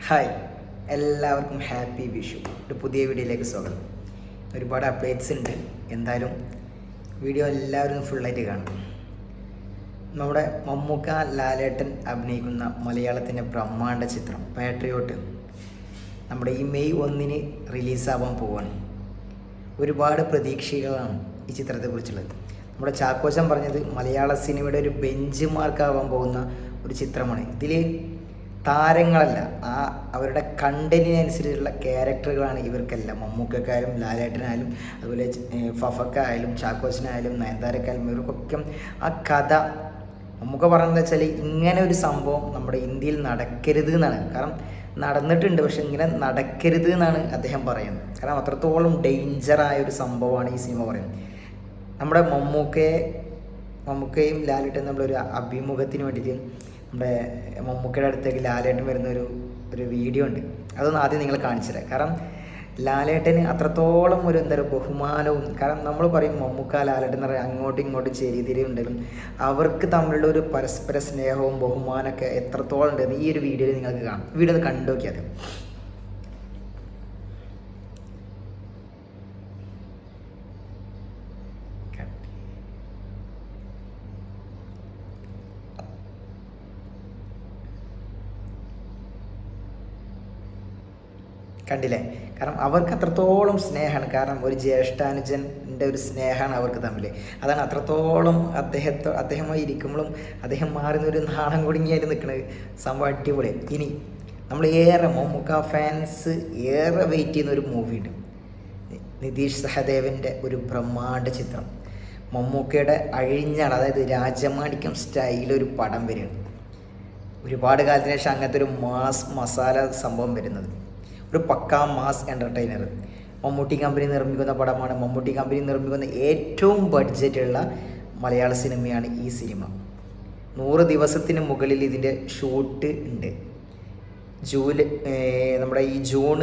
Hi, എല്ലാവർക്കും happy Vishu. ഒരു പുതിയ വീഡിയോയിലേക്ക് സ്വാഗതം. ഒരുപാട് അപ്ഡേറ്റ്സ് ഉണ്ട്. എന്തായാലും വീഡിയോ എല്ലാവരും ഫുള്ളായിട്ട് കാണും. നമ്മുടെ മമ്മൂക്ക ലാലേട്ടൻ അഭിനയിക്കുന്ന മലയാളത്തിൻ്റെ ബ്രഹ്മാണ്ഡ ചിത്രം പാട്രിയോട്ട് നമ്മുടെ ഈ മെയ് 1 റിലീസാവാൻ പോവാണ്. ഒരുപാട് പ്രതീക്ഷകളാണ് ഈ ചിത്രത്തെക്കുറിച്ചുള്ളത്. നമ്മുടെ ചാക്കോച്ചൻ പറഞ്ഞത് മലയാള സിനിമയുടെ ഒരു ബെഞ്ച് മാർക്കാവാൻ പോകുന്ന ഒരു ചിത്രമാണ്. ഇതിൽ താരങ്ങളല്ല, അവരുടെ കണ്ടന്റിനനുസരിച്ചുള്ള ക്യാരക്ടറുകളാണ് ഇവർക്കെല്ലാം. മമ്മൂക്കായാലും ലാലേട്ടനായാലും അതുപോലെ ഫഫക്കായാലും ചാക്കോച്ചനായാലും നയൻതാരക്കായാലും ഇവർക്കൊക്കെ ആ കഥ മമ്മൂക്ക പറയുന്നത് വെച്ചാൽ ഇങ്ങനെ ഒരു സംഭവം നമ്മുടെ ഇന്ത്യയിൽ നടക്കരുത് എന്നാണ്. കാരണം നടന്നിട്ടുണ്ട്, പക്ഷെ ഇങ്ങനെ നടക്കരുത് എന്നാണ് അദ്ദേഹം പറയുന്നത്. കാരണം അത്രത്തോളം ഡേഞ്ചറായ ഒരു സംഭവമാണ് ഈ സിനിമ പറയുന്നത്. നമ്മുടെ മമ്മൂക്കയും ലാലേട്ടനും നമ്മളൊരു അഭിമുഖത്തിന് വേണ്ടിയിട്ട് നമ്മുടെ മമ്മൂക്കയുടെ അടുത്തേക്ക് ലാലേട്ടൻ വരുന്ന ഒരു വീഡിയോ ഉണ്ട്. അതൊന്ന് ആദ്യം നിങ്ങൾ കാണിച്ചുതരാം. കാരണം ലാലേട്ടന് അത്രത്തോളം ഒരു ബഹുമാനവും, കാരണം നമ്മൾ പറയും മമ്മൂക്ക ലാലേട്ടൻ എന്ന് പറയാം അങ്ങോട്ടും ഇങ്ങോട്ടും ചേരിതിരിവുണ്ടെങ്കിലും അവർക്ക് തമ്മിലുള്ള ഒരു പരസ്പര സ്നേഹവും ബഹുമാനമൊക്കെ എത്രത്തോളം ഉണ്ടെന്ന് ഈ ഒരു വീഡിയോയിൽ നിങ്ങൾക്ക് കാണാം. വീഡിയോ ഒന്ന് കണ്ടു നോക്കിയാൽ കണ്ടില്ലേ? കാരണം അവർക്ക് അത്രത്തോളം സ്നേഹമാണ്. കാരണം ഒരു ജ്യേഷ്ഠാനുജൻ്റെ ഒരു സ്നേഹമാണ് അവർക്ക് തമ്മിൽ. അതാണ് അത്രത്തോളം അദ്ദേഹമായി ഇരിക്കുമ്പോഴും അദ്ദേഹം മാറുന്ന ഒരു നാണം കുടുങ്ങിയായിട്ട് നിൽക്കുന്നത് സംഭവം അടിപൊളി. ഇനി നമ്മൾ മമ്മൂക്ക ഫാൻസ് ഏറെ വെയിറ്റ് ചെയ്യുന്ന ഒരു മൂവിയുണ്ട്, നിതീഷ് സഹദേവൻ്റെ ഒരു ബ്രഹ്മാണ്ഡ ചിത്രം. മമ്മൂക്കയുടെ അഴിഞ്ഞാണ്, അതായത് രാജമാണിക്യം സ്റ്റൈലൊരു പടം വരികയാണ്. ഒരുപാട് കാലത്തിന് ശേഷം അങ്ങനത്തെ ഒരു മാസ് മസാല സംഭവം വരുന്നത്, ഒരു പക്കാ മാസ് എൻ്റർടൈനർ. മമ്മൂട്ടി കമ്പനി നിർമ്മിക്കുന്ന പടമാണ്. മമ്മൂട്ടി കമ്പനി നിർമ്മിക്കുന്ന ഏറ്റവും ബഡ്ജറ്റുള്ള മലയാള സിനിമയാണ് ഈ സിനിമ. 100 ദിവസത്തിന് മുകളിൽ ഇതിൻ്റെ ഷൂട്ട് ഉണ്ട്. നമ്മുടെ ഈ ജൂൺ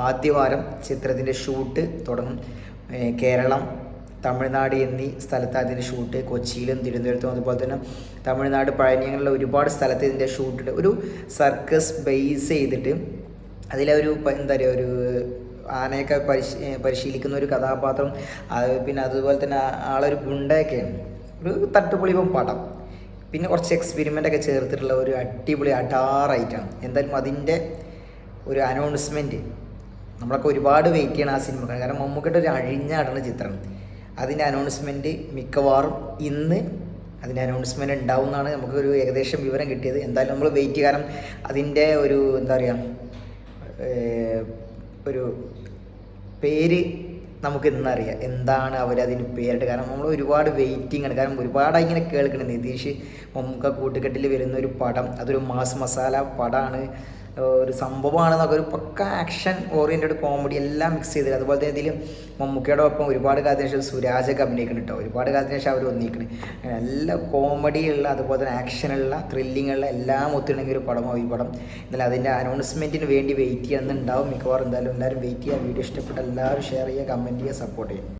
ആദ്യവാരം ചിത്രത്തിൻ്റെ ഷൂട്ട് തുടങ്ങും. കേരളം, തമിഴ്നാട് എന്നീ സ്ഥലത്ത് അതിൻ്റെ ഷൂട്ട്, കൊച്ചിയിലും തിരുവനന്തപുരത്തും അതുപോലെ തന്നെ തമിഴ്നാട് പഴനികളിലെ ഒരുപാട് സ്ഥലത്ത് ഇതിൻ്റെ ഷൂട്ടുണ്ട്. ഒരു സർക്കസ് ബേസ് ചെയ്തിട്ട് അതിലൊരു എന്താ പറയുക, ഒരു ആനയൊക്കെ പരിശീലിക്കുന്ന ഒരു കഥാപാത്രം, പിന്നെ അതുപോലെ തന്നെ ആളൊരു ഗുണ്ടയൊക്കെയാണ്. ഒരു തട്ടുപൊളിപ്പം പടം, പിന്നെ കുറച്ച് എക്സ്പെരിമെൻ്റൊക്കെ ചേർത്തിട്ടുള്ള ഒരു അടിപൊളി അടാറായിട്ടാണ്. എന്തായാലും അതിൻ്റെ ഒരു അനൗൺസ്മെൻറ്റ് നമ്മളൊക്കെ ഒരുപാട് വെയിറ്റ് ചെയ്യണം ആ സിനിമ. കാരണം മമ്മൂക്കയുടെ ഒരു അഴിഞ്ഞാടുന്ന ചിത്രം, അതിൻ്റെ അനൗൺസ്മെൻറ്റ് മിക്കവാറും ഇന്ന് അതിൻ്റെ അനൗൺസ്മെൻറ്റ് ഉണ്ടാവും എന്നാണ് നമുക്കൊരു ഏകദേശം വിവരം കിട്ടിയത്. എന്തായാലും നമ്മൾ വെയിറ്റ്, കാരണം അതിൻ്റെ ഒരു എന്താ പറയുക, ഒരു പേര് നമുക്ക് ഇന്നറിയാം എന്താണ് അവരതിന് പേരിട്ട്. കാരണം നമ്മൾ ഒരുപാട് വെയിറ്റിംഗ് ആണ്. കാരണം ഒരുപാട് ഇങ്ങനെ കേൾക്കണം നിതീഷ് മമ്മൂക്ക കൂട്ടുകെട്ടിൽ വരുന്ന ഒരു പടം, അതൊരു മാസ് മസാല പടമാണ്, ഒരു സംഭവമാണെന്നൊക്കെ, ഒരു പക്ക ആക്ഷൻ ഓറിയൻറ്റഡ് കോമഡി എല്ലാം മിക്സ് ചെയ്തിട്ട്. അതുപോലെ തന്നെ ഇതിൽ മമ്മൂക്കയുടെ ഒപ്പം ഒരുപാട് കാലത്തിന് ശേഷം സുരാജൊക്കെ അഭിനയിക്കണം കേട്ടോ. ഒരുപാട് കാലത്തിന് ശേഷം അവർ ഒന്നിക്കണം. നല്ല കോമഡിയുള്ള അതുപോലെ തന്നെ ആക്ഷനുള്ള ത്രില്ലിങ്ങുള്ള എല്ലാം ഒത്തിണങ്ങിയ ഒരു പടമാവും ഈ പടം. എന്നാലും അതിൻ്റെ അനൗൺസ്മെൻറ്റിന് വേണ്ടി വെയിറ്റ് ചെയ്യുന്നുണ്ടാവും മിക്കവാറും. എന്തായാലും എല്ലാവരും വെയിറ്റ് ചെയ്യുക. വീഡിയോ ഇഷ്ടപ്പെട്ട എല്ലാവരും ഷെയർ ചെയ്യുക, കമൻറ്റ് ചെയ്യുക, സപ്പോർട്ട് ചെയ്യുക.